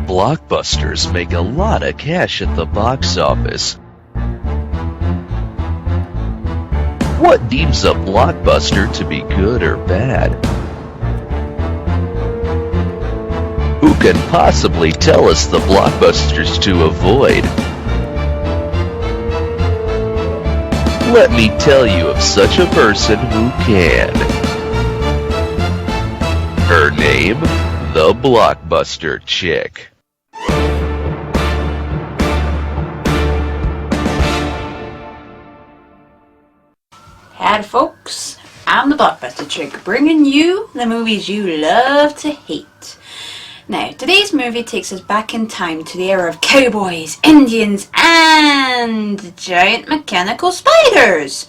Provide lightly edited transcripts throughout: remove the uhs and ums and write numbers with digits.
Blockbusters make a lot of cash at the box office. What deems a blockbuster to be good or bad? Who can possibly tell us the blockbusters to avoid? Let me tell you of such a person who can. Her name, the Blockbuster Chick. Howdy folks, I'm the Blockbuster Chick, bringing you the movies you love to hate. Now, today's movie takes us back in time to the era of cowboys, Indians, and giant mechanical spiders.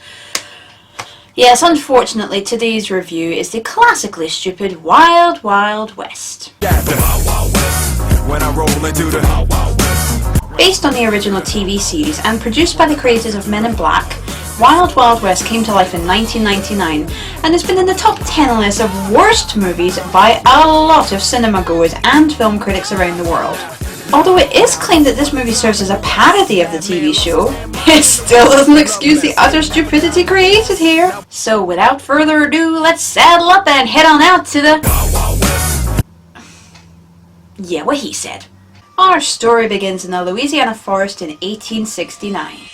Yes, unfortunately, today's review is the classically stupid Wild Wild West. Based on the original TV series and produced by the creators of Men in Black, Wild Wild West came to life in 1999 and has been in the top 10 list of worst movies by a lot of cinema goers and film critics around the world. Although it is claimed that this movie serves as a parody of the TV show, it still doesn't excuse the utter stupidity created here. So without further ado, let's saddle up and head on out to the... Yeah, what he said. Our story begins in a Louisiana forest in 1869.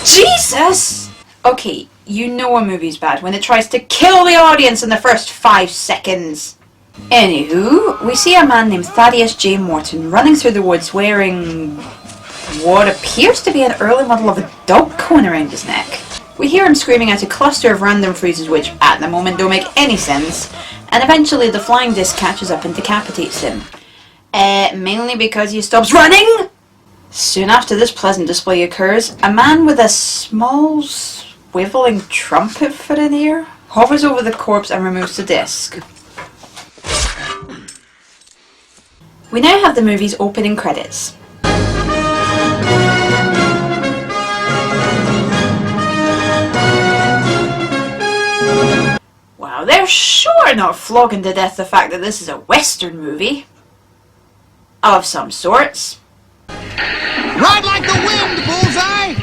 Jesus! Okay, you know a movie's bad when it tries to kill the audience in the first 5 seconds. Anywho, we see a man named Thaddeus J. Morton running through the woods wearing what appears to be an early model of a dog cone around his neck. We hear him screaming out a cluster of random phrases which, at the moment, don't make any sense, and eventually the flying disc catches up and decapitates him. Mainly because he stops running? Soon after this pleasant display occurs, a man with a small, swiveling trumpet for an ear hovers over the corpse and removes the disc. We now have the movie's opening credits. Wow, they're sure not flogging to death the fact that this is a Western movie. Of some sorts. Ride like the wind, Bullseye!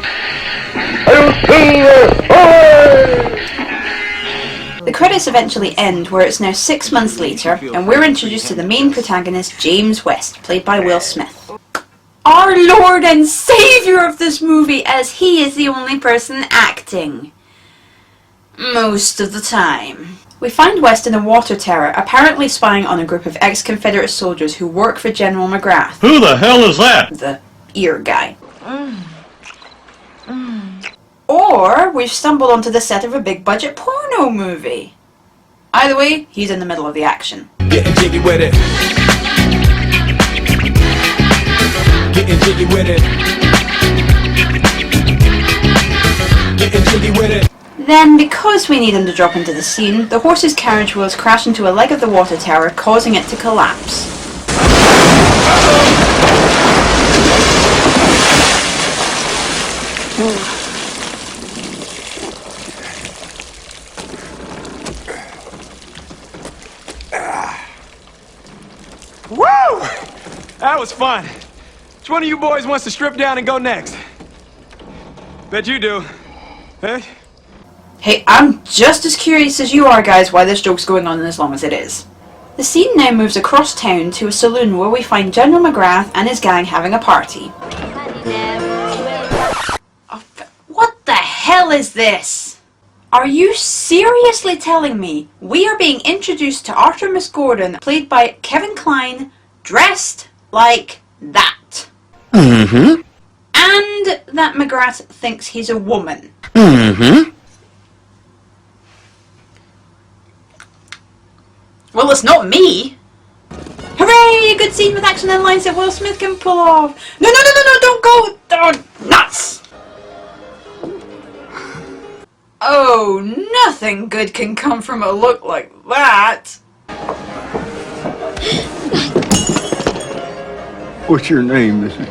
The credits eventually end where it's now 6 months later and we're introduced to the main protagonist, James West, played by Will Smith. Our Lord and Saviour of this movie, as he is the only person acting. Most of the time. We find West in a water tower, apparently spying on a group of ex-Confederate soldiers who work for General McGrath. Who the hell is that? The ear guy. Or we've stumbled onto the set of a big budget porno movie. Either way, he's in the middle of the action. Getting jiggy with it. Getting jiggy with it. Getting jiggy with it. Then, because we need him to drop into the scene, the horse's carriage wheels crash into a leg of the water tower, causing it to collapse. Woo! That was fun. Which one of you boys wants to strip down and go next? Bet you do. Huh? Hey, I'm just as curious as you are, guys, why this joke's going on as long as it is. The scene now moves across town to a saloon where we find General McGrath and his gang having a party. Oh, what the hell is this? Are you seriously telling me we are being introduced to Artemis Gordon, played by Kevin Kline, dressed like that? Mm-hmm. And that McGrath thinks he's a woman? Mm-hmm. Well, it's not me. Hooray! A good scene with action and lines that Will Smith can pull off. No, don't go! Oh, nuts! Oh, nothing good can come from a look like that. What's your name, Mrs.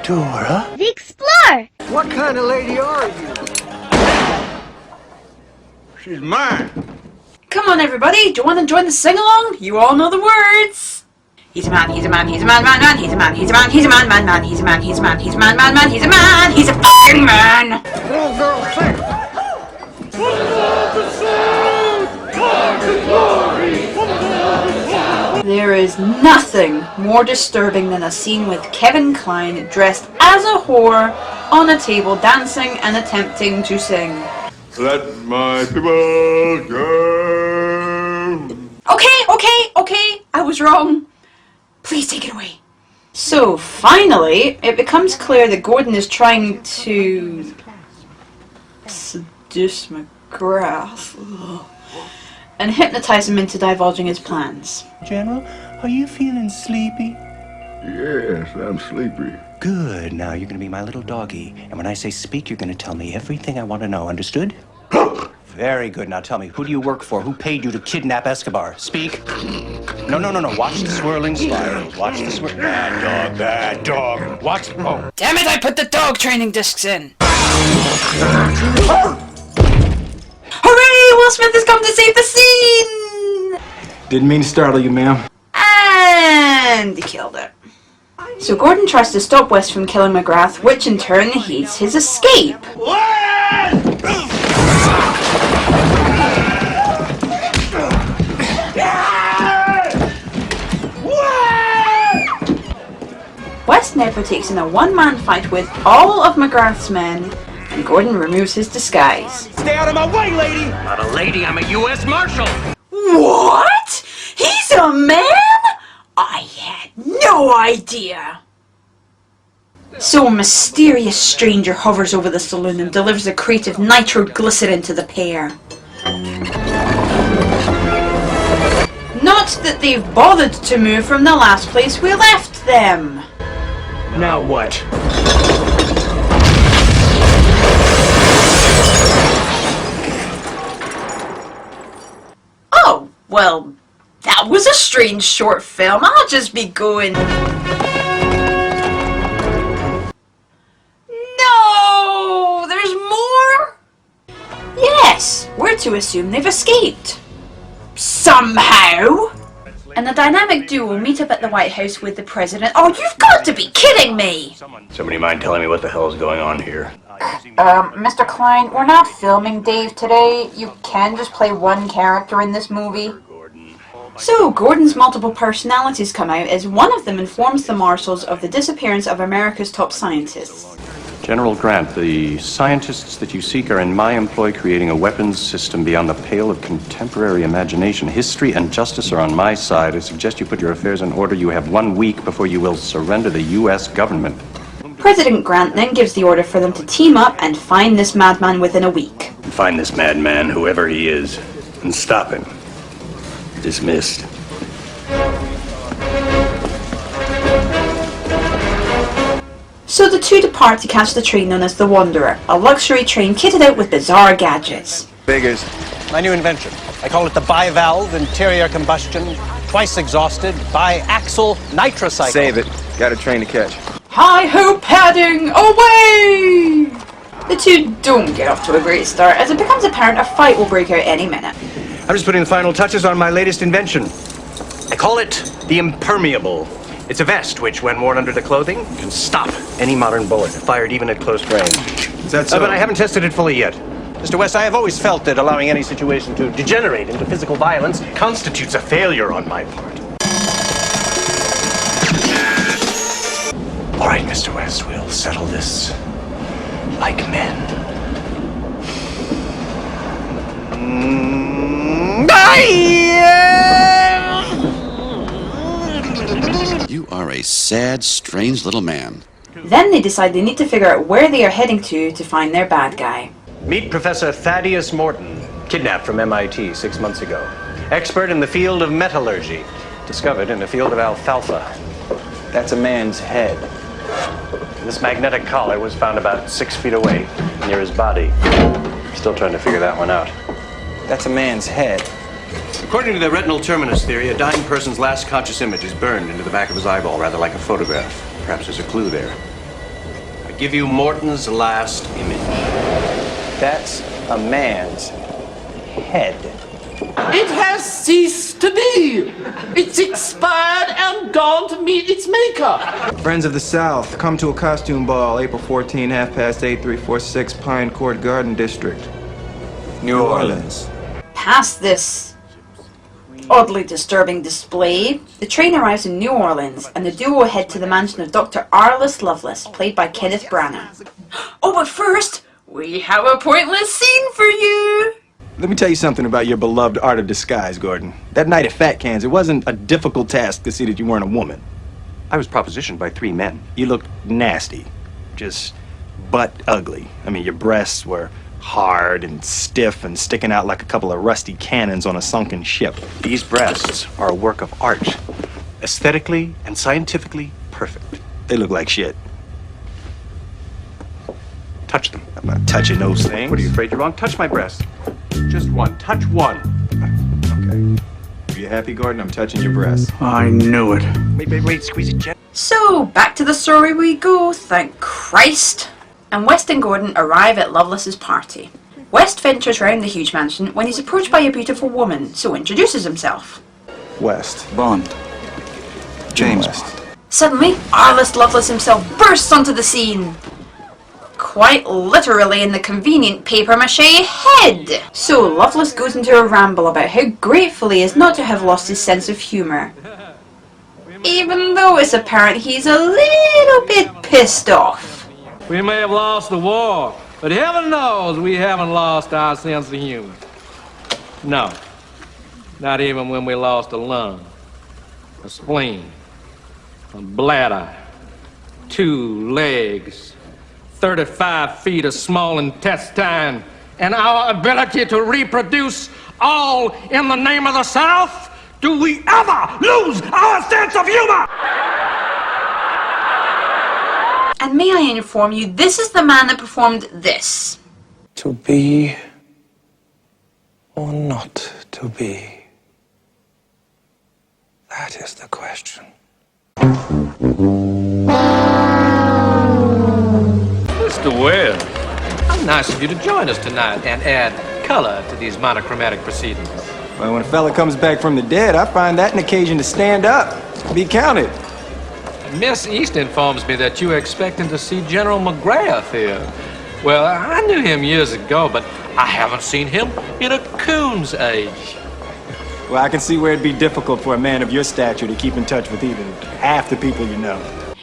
Dora? The Explorer! What kind of lady are you? She's mine. Come on, everybody. Do you want to join the sing-along? You all know the words. He's a man, he's a man, he's a man, man, he's a man, he's a man, he's a man, man, he's a man, he's a man, he's a man, man, he's a man, he's a fucking man! There is nothing more disturbing than a scene with Kevin Kline dressed as a whore on a table dancing and attempting to sing. Let my people go. Okay, I was wrong. Please take it away. So, finally, it becomes clear that Gordon is trying to seduce McGrath and hypnotize him into divulging his plans. General, are you feeling sleepy? Yes, I'm sleepy. Good. Now you're going to be my little doggy. And when I say speak, you're going to tell me everything I want to know. Understood? Very good. Now tell me, who do you work for? Who paid you to kidnap Escobar? Speak. No. Watch the swirling spiral. Watch the swirl. Bad dog. Watch. Oh. Damn it, I put the dog training discs in. Hooray! Will Smith has come to save the scene! Didn't mean to startle you, ma'am. And he killed it. So Gordon tries to stop West from killing McGrath, which in turn aids his escape. West now partakes in a one-man fight with all of McGrath's men, and Gordon removes his disguise. Stay out of my way, lady! Not a lady, I'm a U.S. Marshal! What? He's a man? I had no idea. So a mysterious stranger hovers over the saloon and delivers a crate of nitroglycerin to the pair. Not that they've bothered to move from the last place we left them. Now what? Oh, well, that was a strange short film. I'll just be going... No! There's more? Yes, we're to assume they've escaped. Somehow! And the dynamic duo meet up at the White House with the president. Oh, you've got to be kidding me! Somebody mind telling me what the hell is going on here? Mr. Klein, we're not filming Dave today. You can just play one character in this movie. So, Gordon's multiple personalities come out as one of them informs the marshals of the disappearance of America's top scientists. General Grant, the scientists that you seek are in my employ creating a weapons system beyond the pale of contemporary imagination. History and justice are on my side. I suggest you put your affairs in order. You have 1 week before you will surrender the U.S. government. President Grant then gives the order for them to team up and find this madman within a week. Find this madman, whoever he is, and stop him. Dismissed. So the two depart to catch the train known as the Wanderer, a luxury train kitted out with bizarre gadgets. Figures. My new invention. I call it the bivalve interior combustion, twice exhausted, biaxial nitrocycle. Save it. Got a train to catch. Hi-ho padding, away! The two don't get off to a great start as it becomes apparent a fight will break out any minute. I'm just putting the final touches on my latest invention. I call it the impermeable. It's a vest which, when worn under the clothing, can stop any modern bullet, fired even at close range. Is that so? But I haven't tested it fully yet. Mr. West, I have always felt that allowing any situation to degenerate into physical violence constitutes a failure on my part. All right, Mr. West, we'll settle this like men. You are a sad, strange little man. Then they decide they need to figure out where they are heading to find their bad guy. Meet Professor Thaddeus Morton, kidnapped from MIT 6 months ago. Expert in the field of metallurgy, discovered in the field of alfalfa. That's a man's head. This magnetic collar was found about 6 feet away, near his body. Still trying to figure that one out. That's a man's head. According to the retinal terminus theory, a dying person's last conscious image is burned into the back of his eyeball, rather like a photograph. Perhaps there's a clue there. I give you Morton's last image. That's a man's head. It has ceased to be. It's expired and gone to meet its maker. Friends of the South, come to a costume ball, April 14, 8:30, 346 Pine Court Garden District, New Orleans. Past this oddly disturbing display, the train arrives in New Orleans, and the duo head to the mansion of Dr. Arliss Lovelace, played by Kenneth Branagh. Oh, but first, we have a pointless scene for you! Let me tell you something about your beloved art of disguise, Gordon. That night at Fat Cans, it wasn't a difficult task to see that you weren't a woman. I was propositioned by 3 men. You looked nasty. Just butt ugly. I mean, your breasts were hard and stiff and sticking out like a couple of rusty cannons on a sunken ship. These breasts are a work of art. Aesthetically and scientifically perfect. They look like shit. Touch them. I'm not touching those things. What, are you afraid you're wrong? Touch my breast. Just one. Touch one. Okay. Are you happy, Gordon? I'm touching your breast. I knew it. Wait, squeeze it gently. So, back to the story we go, thank Christ. And West and Gordon arrive at Lovelace's party. West ventures round the huge mansion when he's approached by a beautiful woman, so introduces himself. West. Bond. James West. Bond. Suddenly, Arliss Lovelace himself bursts onto the scene. Quite literally in the convenient papier-mâché head. So Lovelace goes into a ramble about how grateful he is not to have lost his sense of humour. Even though it's apparent he's a little bit pissed off. We may have lost the war, but heaven knows we haven't lost our sense of humor. No, not even when we lost a lung, a spleen, a bladder, 2 legs, 35 feet of small intestine, and our ability to reproduce, all in the name of the South? Do we ever lose our sense of humor? And may I inform you, this is the man that performed this. To be or not to be? That is the question. Mr. Webb, how nice of you to join us tonight and add color to these monochromatic proceedings. Well, when a fella comes back from the dead, I find that an occasion to stand up, be counted. Miss East informs me that you were expecting to see General McGrath here. Well, I knew him years ago, but I haven't seen him in a coon's age. Well, I can see where it'd be difficult for a man of your stature to keep in touch with even half the people you know.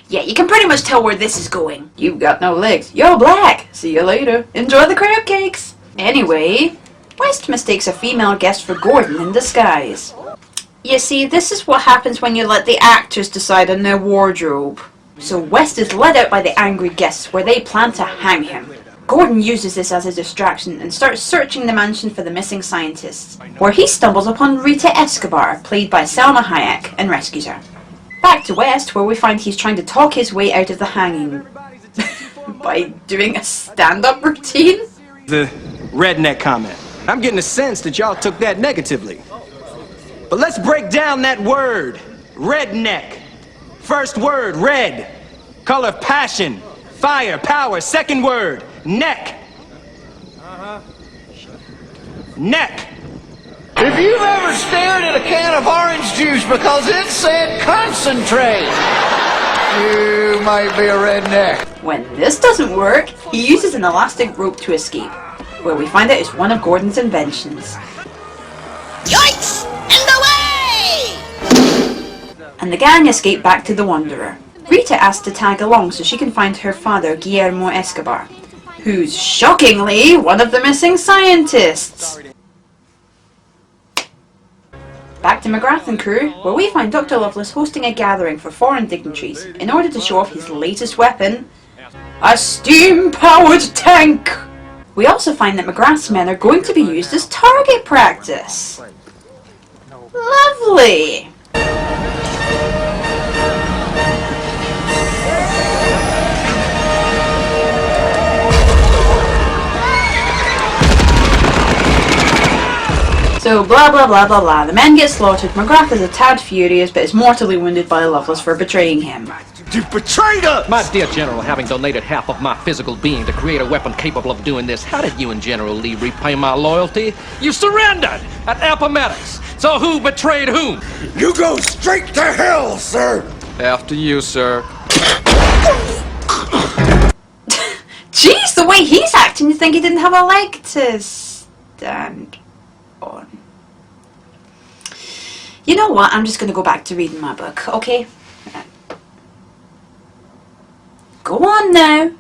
Yeah, you can pretty much tell where this is going. You've got no legs. You're black. See you later. Enjoy the crab cakes. Anyway, West mistakes a female guest for Gordon in disguise. You see, this is what happens when you let the actors decide on their wardrobe. So West is led out by the angry guests where they plan to hang him. Gordon uses this as a distraction and starts searching the mansion for the missing scientists, where he stumbles upon Rita Escobar, played by Salma Hayek, and rescues her. Back to West, where we find he's trying to talk his way out of the hanging by doing a stand-up routine. The redneck comment. I'm getting a sense that y'all took that negatively. But let's break down that word, redneck. First word, red. Color, passion. Fire, power. Second word, neck. Neck. If you've ever stared at a can of orange juice because it said concentrate, you might be a redneck. When this doesn't work, he uses an elastic rope to escape, where we find out it's one of Gordon's inventions. Yikes! In the way! And the gang escape back to the Wanderer. Rita asks to tag along so she can find her father, Guillermo Escobar, who's shockingly one of the missing scientists. Back to McGrath and crew, where we find Dr. Lovelace hosting a gathering for foreign dignitaries in order to show off his latest weapon, a steam-powered tank! We also find that McGrath's men are going to be used as target practice. Lovely! So blah blah blah blah blah. The men get slaughtered. McGrath is a tad furious, but is mortally wounded by Lovelace for betraying him. You betrayed us! My dear General, having donated half of my physical being to create a weapon capable of doing this, how did you and General Lee repay my loyalty? You surrendered at Appomattox. So who betrayed whom? You go straight to hell, sir! After you, sir. Jeez, the way he's acting, you think he didn't have a leg to stand on. You know what? I'm just going to go back to reading my book, okay? Go on now.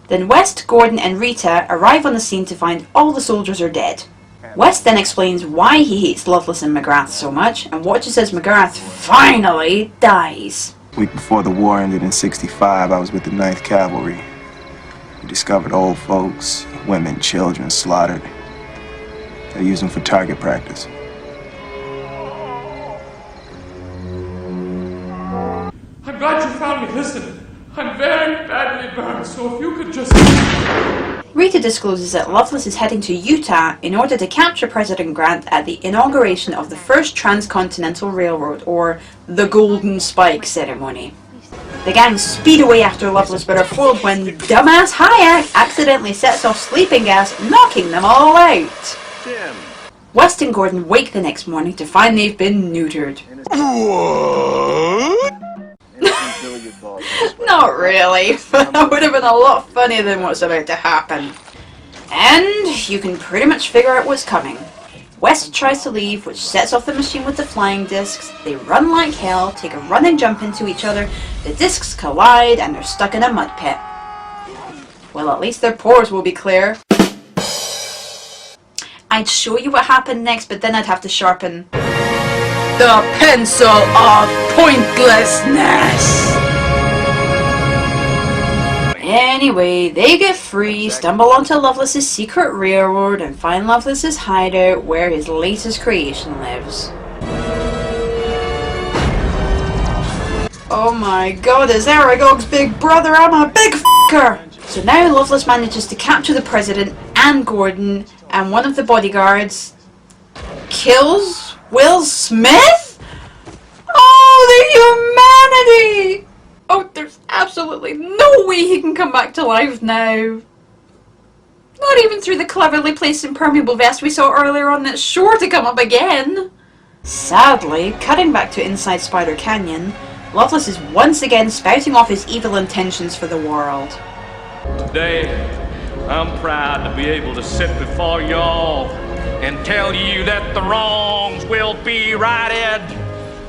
Then West, Gordon and Rita arrive on the scene to find all the soldiers are dead. West then explains why he hates Lovelace and McGrath so much and watches as McGrath finally dies. A week before the war ended in '65, I was with the 9th Cavalry. We discovered old folks, women, children slaughtered. They used them for target practice. I'm glad you found me. Listen, I'm very badly burned, so if you could just... Rita discloses that Lovelace is heading to Utah in order to capture President Grant at the inauguration of the first transcontinental railroad, or the Golden Spike ceremony. The gang speed away after Lovelace but are foiled when dumbass Hayek accidentally sets off sleeping gas, knocking them all out. Jim. West and Gordon wake the next morning to find they've been neutered. What? Not really, but that would have been a lot funnier than what's about to happen. And you can pretty much figure out what's coming. West tries to leave, which sets off the machine with the flying discs. They run like hell, take a running jump into each other, the discs collide, and they're stuck in a mud pit. Well, at least their pores will be clear. I'd show you what happened next, but then I'd have to sharpen the pencil of pointlessness. Anyway, they get free, stumble onto Lovelace's secret railroad, and find Lovelace's hideout where his latest creation lives. Oh my god, it's Aragog's big brother, I'm a big f***er! So now Lovelace manages to capture the president and Gordon, and one of the bodyguards kills Will Smith? Oh, the humanity! Oh, there's absolutely no way he can come back to life now. Not even through the cleverly placed impermeable vest we saw earlier on that's sure to come up again. Sadly, cutting back to inside Spider Canyon, Lovelace is once again spouting off his evil intentions for the world. Today, I'm proud to be able to sit before y'all and tell you that the wrongs will be righted.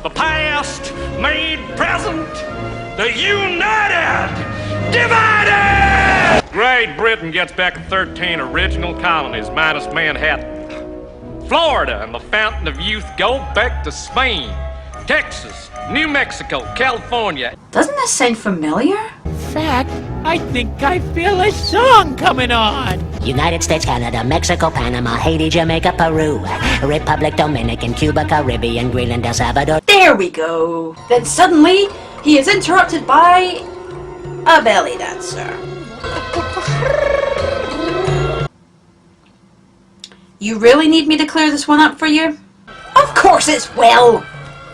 The past made present. The united, divided! Great Britain gets back 13 original colonies minus Manhattan. Florida and the Fountain of Youth go back to Spain. Texas, New Mexico, California. Doesn't this sound familiar? Fact, I think I feel a song coming on. United States, Canada, Mexico, Panama, Haiti, Jamaica, Peru, Republic, Dominican, Cuba, Caribbean, Greenland, El Salvador. There we go. Then suddenly, he is interrupted by a belly dancer. You really need me to clear this one up for you? Of course it's Will!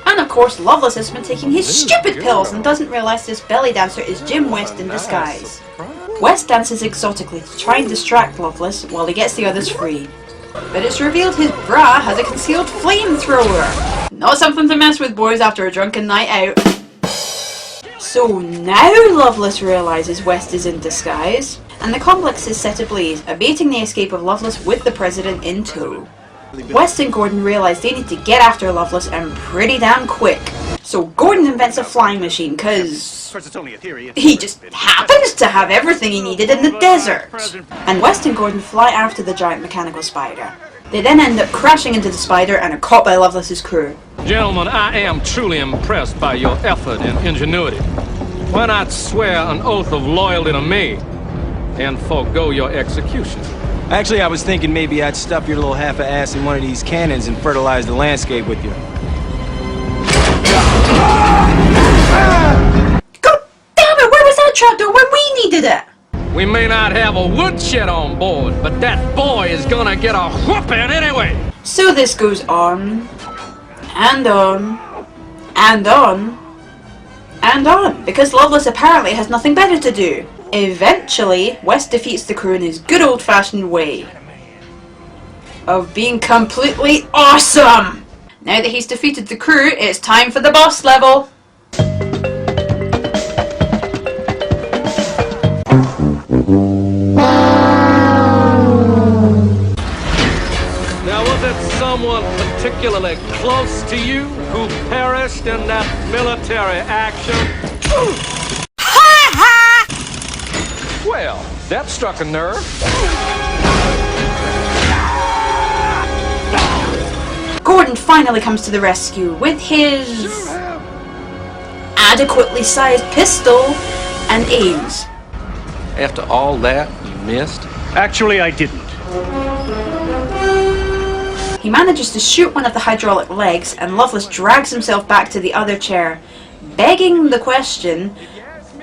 And of course Lovelace has been taking his stupid pills and doesn't realise this belly dancer is Jim West in disguise. West dances exotically to try and distract Lovelace while he gets the others free. But it's revealed his bra has a concealed flamethrower. Not something to mess with, boys, after a drunken night out. So now Lovelace realises West is in disguise, and the complex is set ablaze, abating the escape of Lovelace with the president in tow. West and Gordon realise they need to get after Lovelace, and pretty damn quick. So Gordon invents a flying machine, cause he just happens to have everything he needed in the desert. And West and Gordon fly after the giant mechanical spider. They then end up crashing into the spider and are caught by Lovelace's crew. Gentlemen, I am truly impressed by your effort and ingenuity. Why not swear an oath of loyalty to me and forego your execution? Actually, I was thinking maybe I'd stuff your little half-a-ass in one of these cannons and fertilize the landscape with you. God damn it, where was that trapdoor when we needed it? We may not have a woodshed on board, but that boy is gonna get a whooping anyway. So this goes on, and on, and on, and on, because Loveless apparently has nothing better to do. Eventually, West defeats the crew in his good old-fashioned way of being completely awesome! Now that he's defeated the crew, it's time for the boss level! Now, was it someone particularly close to you who perished in that military action? Well, that struck a nerve. Gordon finally comes to the rescue with his adequately sized pistol and aims. After all that, you missed? Actually, I didn't. He manages to shoot one of the hydraulic legs, and Loveless drags himself back to the other chair, begging the question,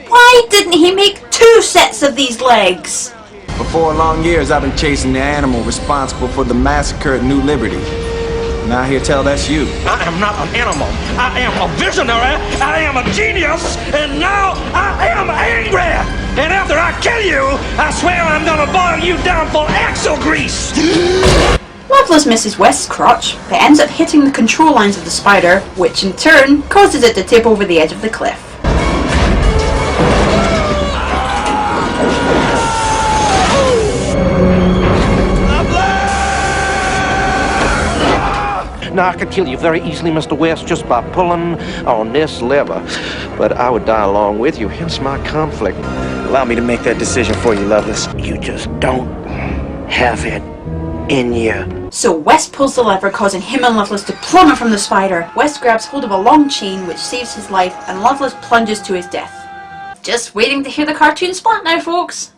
why didn't he make 2 sets of these legs? For 4 long years, I've been chasing the animal responsible for the massacre at New Liberty. Now here, tell that's you. I am not an animal. I am a visionary. I am a genius. And now I am angry. And after I kill you, I swear I'm gonna boil you down for axle grease. Loveless misses West's crotch, but ends up hitting the control lines of the spider, which in turn causes it to tip over the edge of the cliff. Now, I could kill you very easily, Mr. West, just by pulling on this lever. But I would die along with you, hence my conflict. Allow me to make that decision for you, Loveless. You just don't have it in you. So West pulls the lever, causing him and Loveless to plummet from the spider. West grabs hold of a long chain, which saves his life, and Loveless plunges to his death. Just waiting to hear the cartoon splat now, folks.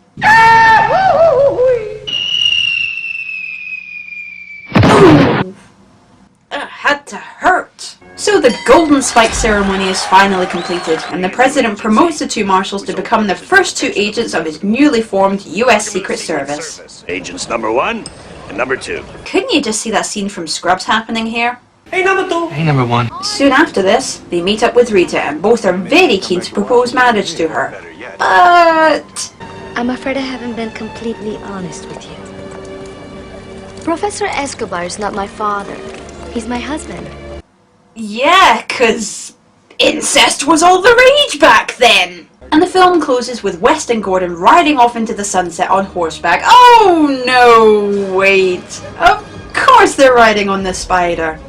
Had to hurt. So the Golden Spike ceremony is finally completed, and the President promotes the 2 marshals to become the first 2 agents of his newly formed US Secret Service. Agents number 1 and number 2. Couldn't you just see that scene from Scrubs happening here? Hey, number 2. Hey, number 1. Soon after this, they meet up with Rita, and both are very keen to propose marriage to her. But I'm afraid I haven't been completely honest with you. Professor Escobar is not my father. He's my husband. yeah, 'cause incest was all the rage back then. And the film closes with West and Gordon riding off into the sunset on horseback. Oh no, wait. Of course they're riding on the spider.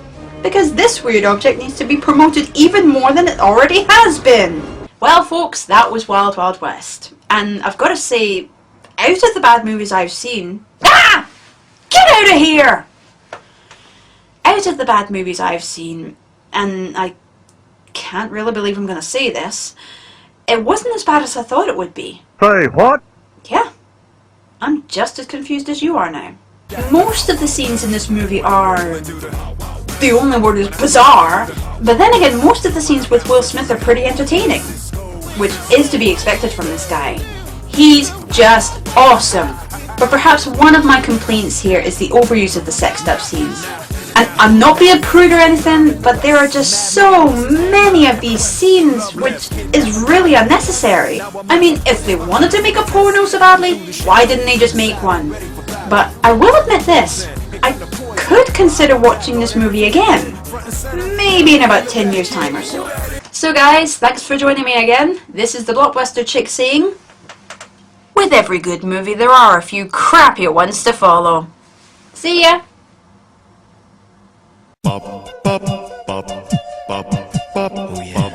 Because this weird object needs to be promoted even more than it already has been. Well folks, that was Wild Wild West. And I've got to say, out of the bad movies I've seen... Ah! Get out of here! Out of the bad movies I've seen, and I can't really believe I'm going to say this, it wasn't as bad as I thought it would be. Hey, what? Yeah. I'm just as confused as you are now. Most of the scenes in this movie are... the only word is bizarre, but then again, most of the scenes with Will Smith are pretty entertaining, which is to be expected from this guy. He's just awesome. But perhaps one of my complaints here is the overuse of the sex stuff scenes. And I'm not being a prude or anything, but there are just so many of these scenes which is really unnecessary. I mean, if they wanted to make a porno so badly, why didn't they just make one? But I will admit this, I could consider watching this movie again. Maybe in about 10 years' time or so. So guys, thanks for joining me again. This is the Blockbuster chick saying, with every good movie there are a few crappier ones to follow. See ya! Oh yeah.